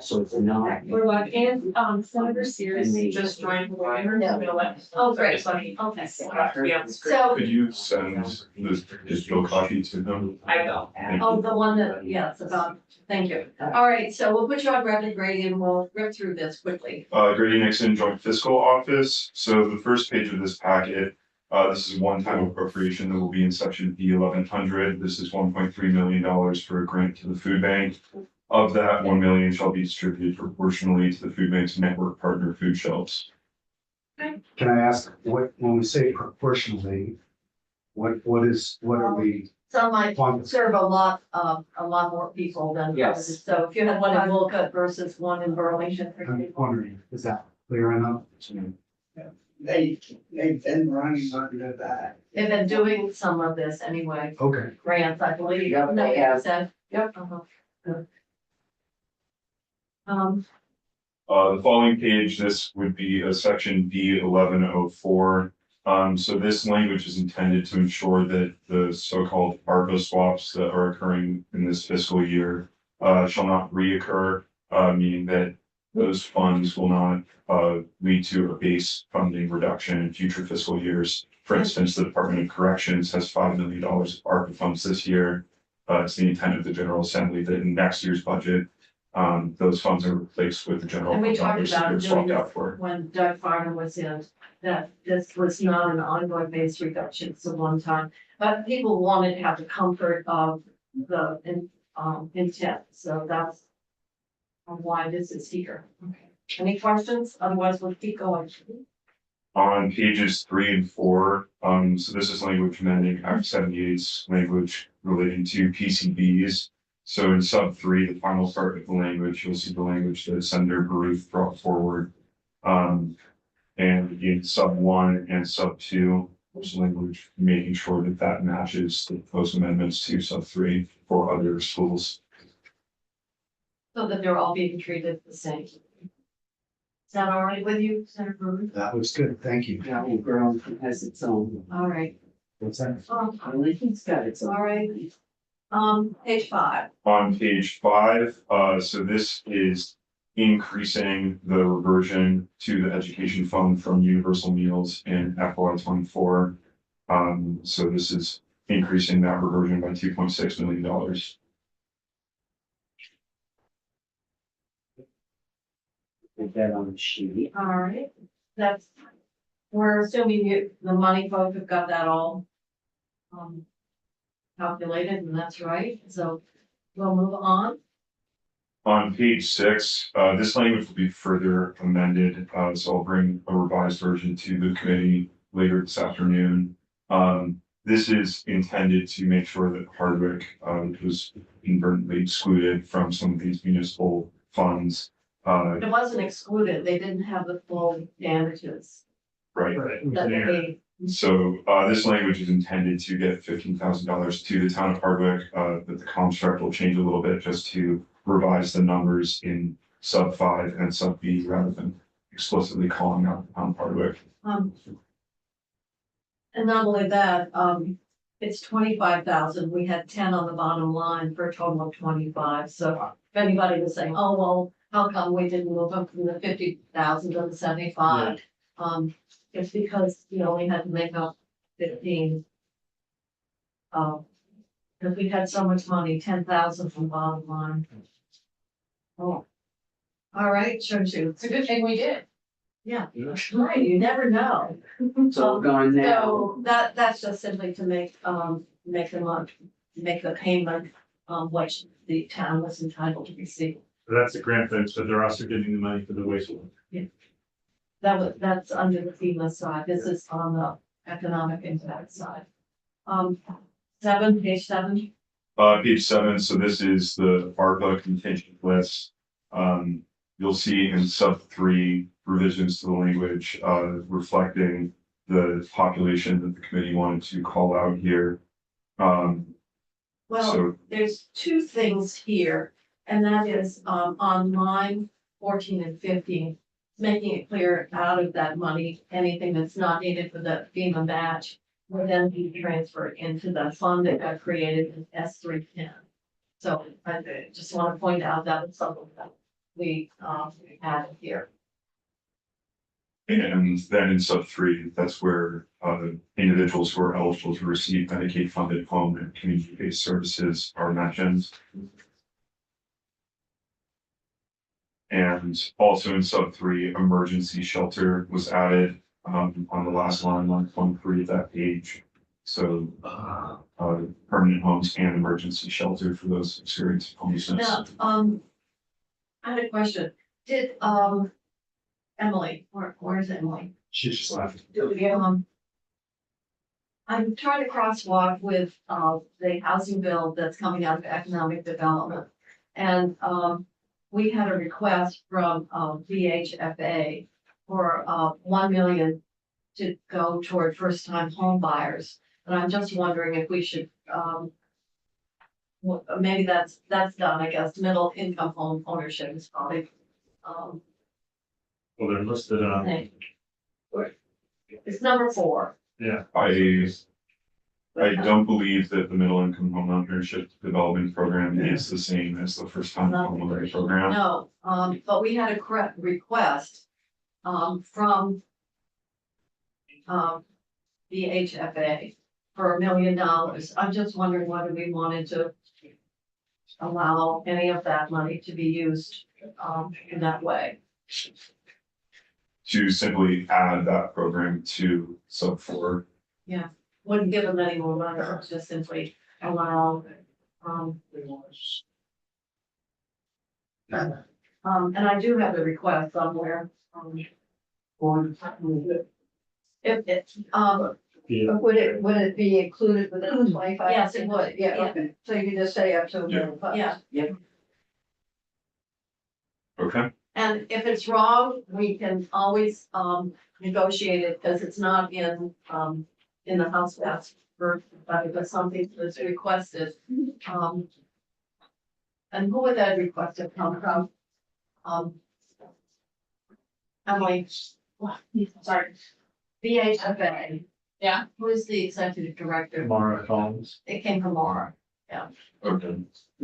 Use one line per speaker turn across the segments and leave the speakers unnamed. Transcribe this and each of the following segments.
So it's not.
We're like, and, Senator Sears just joined. Oh, great, funny, okay. So,
Could you send the digital copy to them?
I will.
Thank
Oh,
you.
the one that, yeah, it's about, thank you. All right, so we'll put you on record, Grady, and we'll rip through this quickly.
Grady Nixon, Joint Fiscal Office. So the first page of this packet, this is one-time appropriation that will be in section B 1100. This is $1.3 million for a grant to the food bank. Of that, 1 million shall be distributed proportionally to the food bank's network partner food shelves.
Can I ask, when we say proportionally, what are we?
Some might serve a lot more people than
Yes.
others. So if you had one in Wolcott versus one in Burlington.
I'm wondering, is that clear enough?
They've been running under that.
They've been doing some of this anyway,
Okay.
grants, I believe.
Yep,
No,
they have.
said. Yep. Good.
The following page, this would be a section B 1104. So this language is intended to ensure that the so-called ARPA swaps that are occurring in this fiscal year shall not reoccur, meaning that those funds will not lead to a base funding reduction in future fiscal years. For instance, the Department of Corrections has $5 million of ARPA funds this year. It's the intent of the General Assembly that in next year's budget, those funds are replaced with the general.
And we
fund
talked
dollars that
about
they're
doing
swapped
this
out for.
when Doug Farnham was in, that this was not an ongoing base reduction, it's a one time. But people wanted to have the comfort of the intent, so that's why this is here. Okay. Any questions? Otherwise, we'll keep going.
On pages 3 and 4, so this is language amending Act 78's language relating to PCBs. So in sub 3, the final part of the language, you'll see the language that Senator Baruth brought forward. And in sub 1 and sub 2, there's language making sure that that matches the proposed amendments to sub 3 for other schools.
So that they're all being treated the same. Is that all right with you, Senator Brewer?
That looks good, thank you.
Now, Burlington has its own.
All right.
What's that?
Burlington's got its own.
All right. Page 5.
On page 5, so this is increasing the reversion to the education fund from universal meals in FY24. So this is increasing that reversion by $2.6 million.
Put that on the sheet.
All right. That's, we're assuming the money folks have got that all calculated, and that's right. So we'll move on.
On page 6, this language will be further amended, so I'll bring a revised version to the committee later this afternoon. This is intended to make sure that Hardwick was inadvertently excluded from some of these municipal funds.
It wasn't excluded. They didn't have the full damages
Right.
that they.
So this language is intended to get $15,000 to the town of Hardwick, but the construct will change a little bit just to revise the numbers in sub 5 and sub B rather than explicitly calling out the town of Hardwick.
And not only that, it's 25,000. We had 10 on the bottom line for a total of 25. So if anybody was saying, oh, well, how come we didn't move up from the 50,000 to the 75? It's because we only had to make up 15. Because we had so much money, 10,000 from bottom line. Oh. All right, shows you. It's a good thing we did. Yeah, right, you never know.
So we're going now.
So that's just simply to make the payment, which the town was entitled to receive.
That's a grant thing, so they're also getting the money for the wastewater.
That's under the FEMA side. This is on the economic impact side. Page 7.
Page 7, so this is the ARPA contingent list. You'll see in sub 3 revisions to the language reflecting the population that the committee wanted to call out here.
There's two things here, and that is on line 14 and 15, making it clear out of that money, anything that's not needed for the FEMA match will then be transferred into the fund that got created in S310. So I just want to point out that was something that we, added here.
And then in sub three, that's where individuals who are eligible to receive Medicaid funded home and community-based services are mentioned. And also in sub three, emergency shelter was added on the last line, on 23 of that page. So permanent homes and emergency shelter for those experiencing homelessness.
Now, I had a question. Did, Emily, where's Emily?
She just left.
I'm trying to crosswalk with, the housing bill that's coming out of economic development. And, we had a request from, VHFA for, 1 million to go toward first-time home buyers. And I'm just wondering if we should, maybe that's done, I guess, middle income home ownership is probably,
Well, they're listed on,
thing. It's number 4.
yeah.
I don't believe that the middle income home ownership development program is the same as the first time home ownership program.
No, but we had a request, from, VHFA for $1 million. I'm just wondering whether we wanted to allow any of that money to be used, in that way.
To simply add that program to sub 4.
Wouldn't give them any more money, just simply allow, and I do have the request somewhere, if it,
Yeah.
Would it be included within the 25?
yes, it would,
Yeah, okay, so you can just say up to $1 million.
yeah.
Okay,
And if it's wrong, we can always, negotiate it, because it's not in the House pass for, but something that's requested. And who would that request have come from? Emily, sorry, VHFA. Yeah. Who is the executive director?
Mara Collins.
It came from Laura.
okay.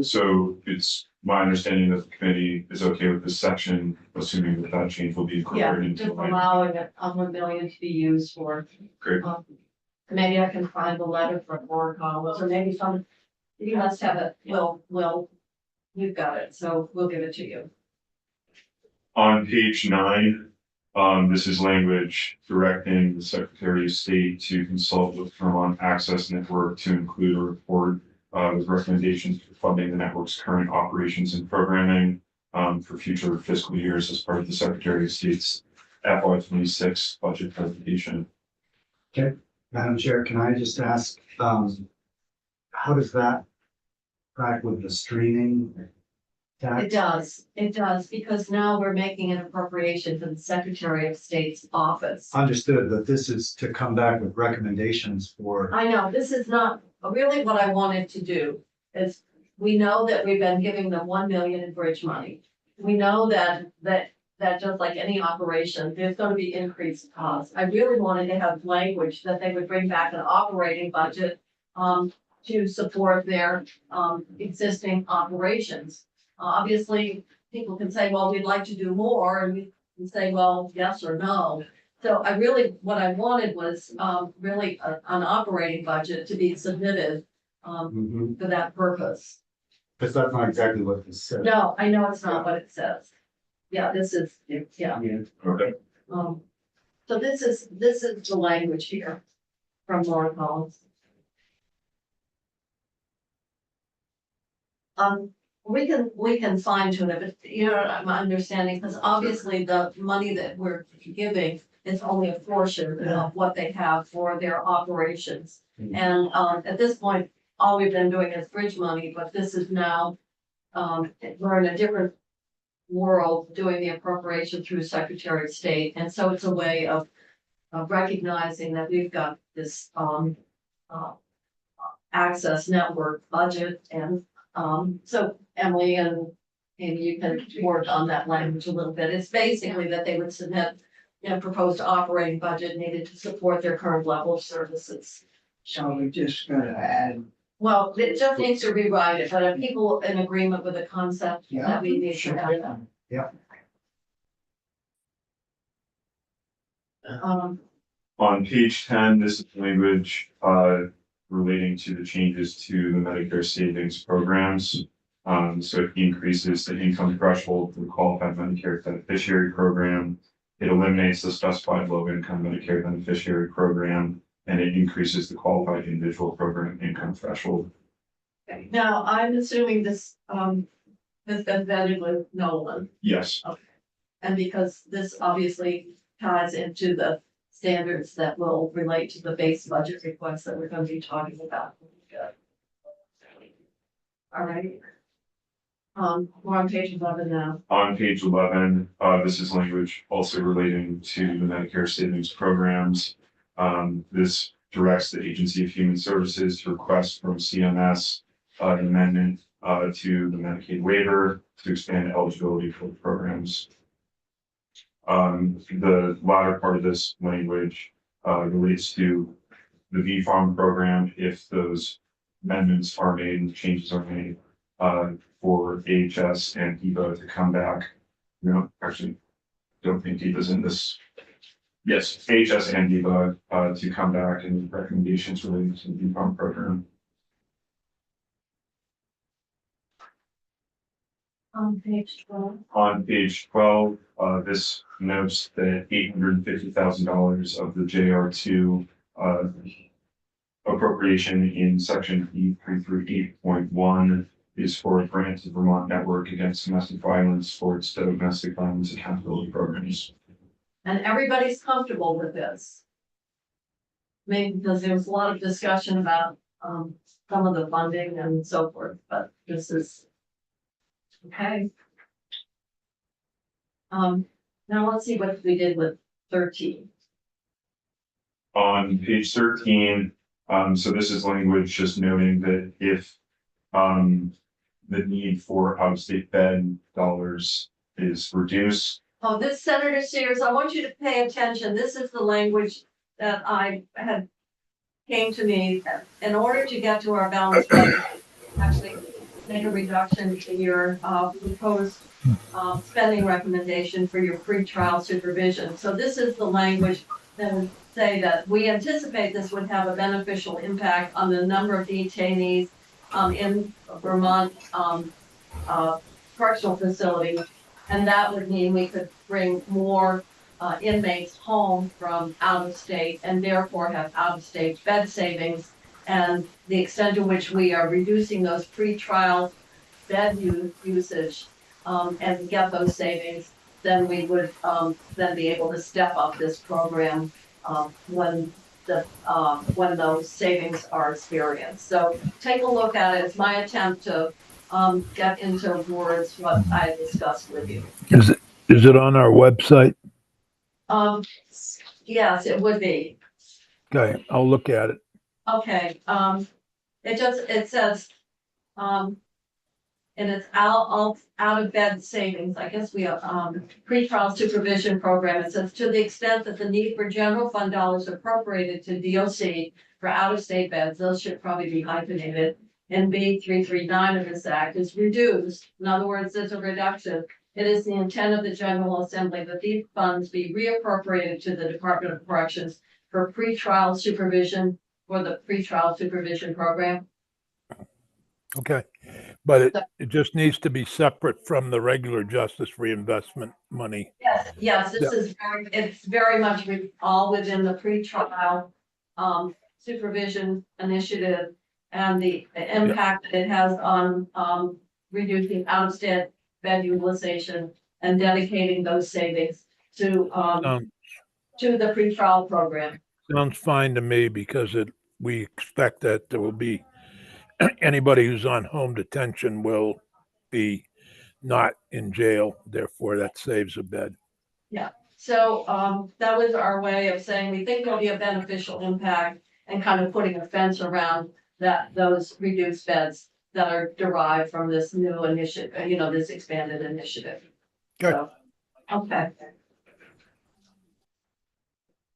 So it's my understanding that the committee is okay with this section, assuming that that change will be
Yeah,
incorporated into
just
the language.
allowing it, 1 million to be used for.
Great.
Maybe I can find the letter from Laura Collins, or maybe some, you must have it, Will, you've got it, so we'll give it to you.
On page 9, this is language directing the Secretary of State to consult with Vermont Access Network to include a report with recommendations for funding the network's current operations and programming for future fiscal years as part of the Secretary of State's FY26 budget presentation.
Madam Chair, can I just ask, how does that track with the streaming tax?
It does, because now we're making an appropriation to the Secretary of State's office.
Understood, but this is to come back with recommendations for,
I know, this is not, really what I wanted to do is, we know that we've been giving them 1 million in bridge money. We know that just like any operation, there's gonna be increased costs. I really wanted to have language that they would bring back an operating budget, to support their, existing operations. Obviously, people can say, well, we'd like to do more, and we can say, well, yes or no. So what I wanted was, really an operating budget to be submitted, for that purpose.
because that's not exactly what this says.
No, I know it's not what it says. Yeah, this is, yeah,
Yeah.
Okay.
so this is the language here from Laura Collins. We can fine tune it, but you know, I'm understanding, because obviously the money that we're giving is only a portion of what they have for their operations. And, at this point, all we've been doing is bridge money, but this is now, we're in a different world doing the appropriation through Secretary of State. And so it's a way of recognizing that we've got this, access network budget. And, so Emily and maybe you can work on that language a little bit. It's basically that they would submit, you know, proposed operating budget needed to support their current level of services.
So we're just gonna add,
Well, it just needs to rewrite it, but are people in agreement with the concept that we need to have that?
On page 10, this is language relating to the changes to the Medicare savings programs. So it increases the income threshold for the qualified Medicare beneficiary program. It eliminates the specified low income Medicare beneficiary program, and it increases the qualified individual program income threshold.
Okay, now I'm assuming this, has been vetted with Nolan.
Yes,
And because this obviously ties into the standards that will relate to the base budget requests that we're gonna be talking about. Good. All right. We're on page 11 now.
on page 11, this is language also relating to the Medicare savings programs. This directs the Agency of Human Services to request from CMS an amendment to the Medicaid waiver to expand eligibility for the programs. The latter part of this language relates to the VFARM program if those amendments are made and changes are made for AHS and DEVA to come back. No, actually, don't think DEVA's in this. Yes, AHS and DEVA to come back and make recommendations related to the VFARM program.
On page 12.
On page 12, this notes that $850,000 of the JR2 appropriation in section E338.1 is for a grant to Vermont Network Against Domestic Violence for its domestic violence accountability programs.
And everybody's comfortable with this. I mean, because there was a lot of discussion about, some of the funding and so forth, but this is. Okay. Now let's see what we did with 13.
On page 13, so this is language just noting that if the need for out-of-state bed dollars is reduced.
Oh, this Senator Sears, I want you to pay attention. This is the language that I had came to me in order to get to our balanced budget. Actually, make a reduction in your proposed spending recommendation for your pretrial supervision. So this is the language that would say that we anticipate this would have a beneficial impact on the number of detainees in Vermont correctional facility. And that would mean we could bring more inmates home from out of state and therefore have out of state bed savings. And the extent to which we are reducing those pretrial bed usage and get those savings, then we would then be able to step up this program when those savings are experienced. So take a look at it. It's my attempt to get into words what I discussed with you.
Is it on our website?
Yes, it would be.
Okay, I'll look at it.
Okay, it says, and it's out of bed savings, I guess we have, pretrial supervision program. It says to the extent that the need for general fund dollars appropriated to DOC for out of state beds, those should probably be hyphenated. And B339 of this act is reduced. In other words, there's a reduction. It is the intent of the General Assembly that these funds be reappropriated to the Department of Corrections for pretrial supervision for the pretrial supervision program.
Okay, but it just needs to be separate from the regular justice reinvestment money.
Yes, this is it's very much all within the pretrial supervision initiative and the impact that it has on reducing out-of-state bed utilization and dedicating those savings to the pretrial program.
Sounds fine to me because we expect that there will be anybody who's on home detention will be not in jail. Therefore, that saves a bed.
Yeah, so that was our way of saying we think there'll be a beneficial impact and kind of putting a fence around those reduced beds that are derived from this new initiative, this expanded initiative.
Okay.
So, okay.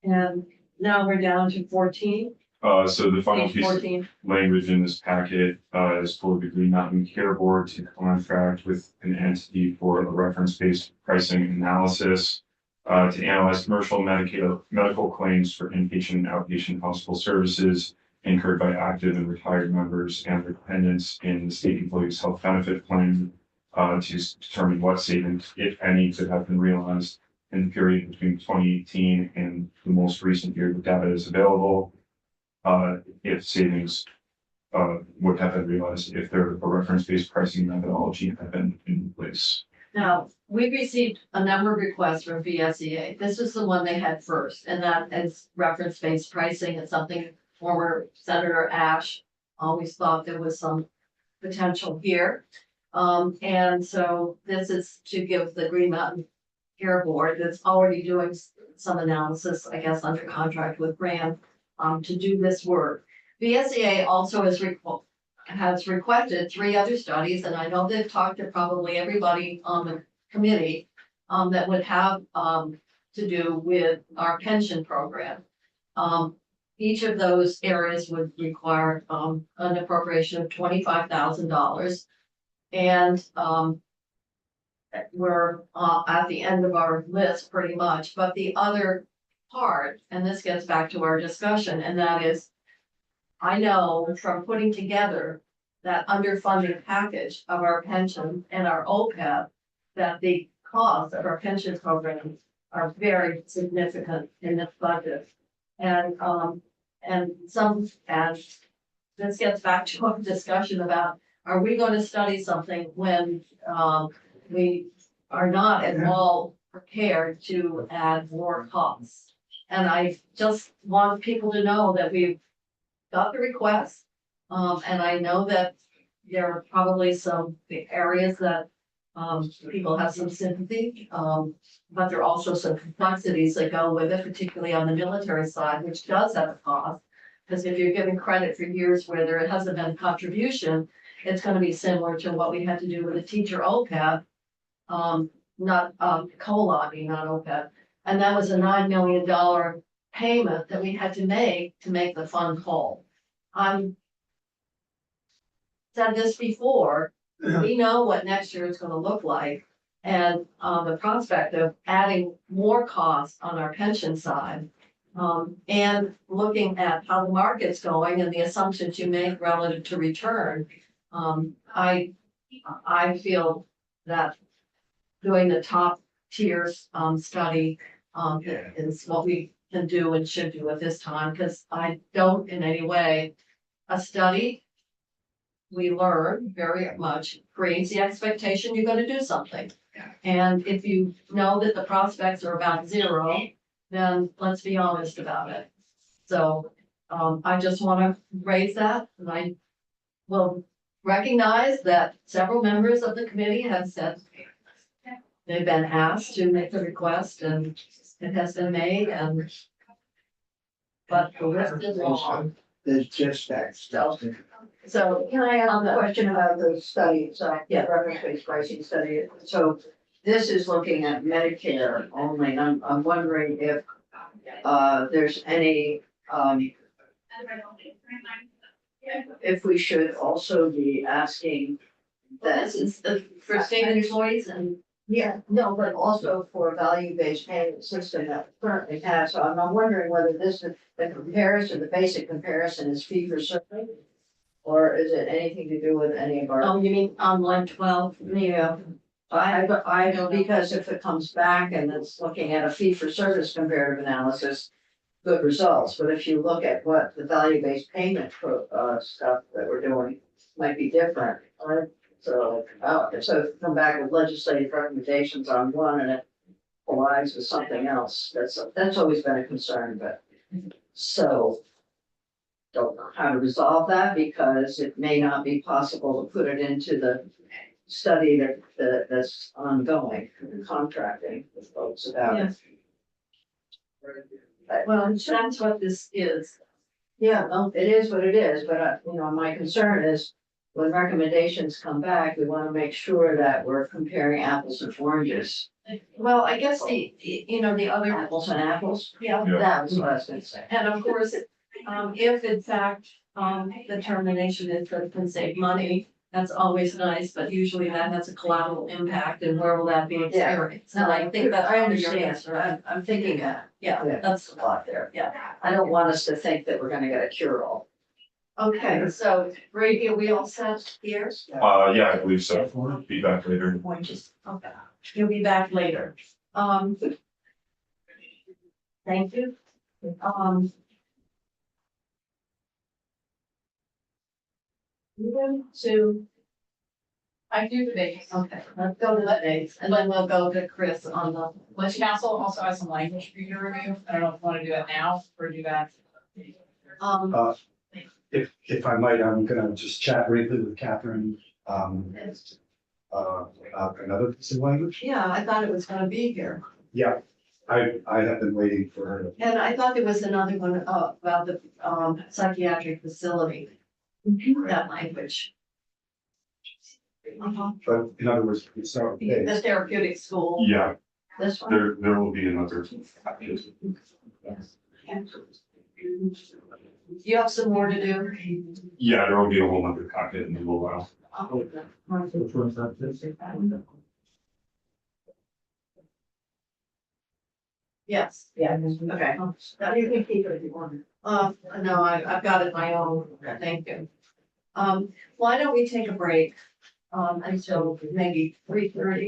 And now we're down to 14.
So the final
Page
piece of
14.
language in this packet, is for the Green Mountain Care Board to contract with an entity for a reference-based pricing analysis. To analyze commercial medical claims for inpatient and outpatient hospital services incurred by active and retired members and their dependents in the state employees health benefit plan. To determine what savings, if any, could have been realized in the period between 2018 and the most recent year the data is available. If savings would have been realized if there a reference-based pricing methodology had been in place.
Now, we received a number of requests from VSEA. This was the one they had first, and that is reference-based pricing. It's something former Senator Ash always thought there was some potential here. And so this is to give the Green Mountain Care Board that's already doing some analysis, I guess, under contract with Graham, to do this work. VSEA also has requested 3 other studies, and I know they've talked to probably everybody on the committee that would have to do with our pension program. Each of those areas would require an appropriation of $25,000. And we're at the end of our list pretty much, but the other part, and this gets back to our discussion, and that is, I know from putting together that underfunding package of our pension and our OPEB, that the costs of our pension programs are very significant in this budget. And this gets back to our discussion about, are we going to study something when we are not at all prepared to add more costs? And I just want people to know that we've got the request. And I know that there are probably some areas that people have some sympathy, but there are also some complexities that go with it, particularly on the military side, which does have a cost. Because if you're giving credit for years where there hasn't been a contribution, it's going to be similar to what we had to do with the teacher OPEB, not COLA, not OPEB. And that was a $9 million payment that we had to make the fund whole. Said this before, we know what next year is going to look like. And the prospect of adding more costs on our pension side, and looking at how the market's going and the assumptions you make relative to return, I feel that doing the top tiers study is what we can do and should do at this time, because I don't in any way, a study, we learn very much, creates the expectation you're going to do something. And if you know that the prospects are about 0, then let's be honest about it. So I just want to raise that, and I will recognize that several members of the committee have said they've been asked to make the request, and it has been made, and but the list is long.
There's just that stuff.
So
Can I ask a question about the study, the reference-based pricing study? So this is looking at Medicare only, and I'm wondering if there's any, if we should also be asking that.
this is for state employees and
Yeah, no, but also for value-based payment system that we currently have, so I'm wondering whether this is the comparison, the basic comparison is fee for service? Or is it anything to do with any of our?
you mean on line 12?
Yeah, I know, because if it comes back and it's looking at a fee for service comparative analysis, good results, but if you look at what the value-based payment stuff that we're doing might be different, or so come back with legislative recommendations on one and it aligns with something else, that's always been a concern, but so don't know how to resolve that, because it may not be possible to put it into the study that's ongoing, contracting with folks about it.
Well, that's what this is.
Yeah, well, it is what it is, but my concern is when recommendations come back, we want to make sure that we're comparing apples and oranges.
Well, I guess the other,
Apples and apples,
yeah,
Yeah.
that was what I was gonna say.
and of course, If in fact, the termination is that it can save money, that's always nice, but usually that has a collateral impact, and where will that be experienced? And I think that's
I
under your
understand,
answer.
I'm thinking that,
Yeah,
yeah.
that's a lot there, yeah.
I don't want us to think that we're gonna get a cure-all.
Okay, so radio, we all set here?
Yeah, I believe so. Be back later.
Okay, you'll be back later. Thank you. To,
I do the base.
okay, let's go to the dates, and then we'll go to Chris on the,
West Castle also has some language for you to review. I don't know if you want to do it now or do that.
If I might, I'm gonna just chat briefly with Catherine, about another piece of language.
yeah, I thought it was gonna be here.
Yeah, I have been waiting for her to.
And I thought there was another one, about the, psychiatric facility. That language.
But in other words, we start with
The
dates.
therapeutic school,
Yeah,
this one.
there will be another package.
You have some more to do?
Yeah, there will be a whole other packet in a little while.
Which one's that?
Yes.
Yeah.
Okay. Now you can keep it if you want. No, I've got it my own, thank you. Why don't we take a break, until maybe 3:30?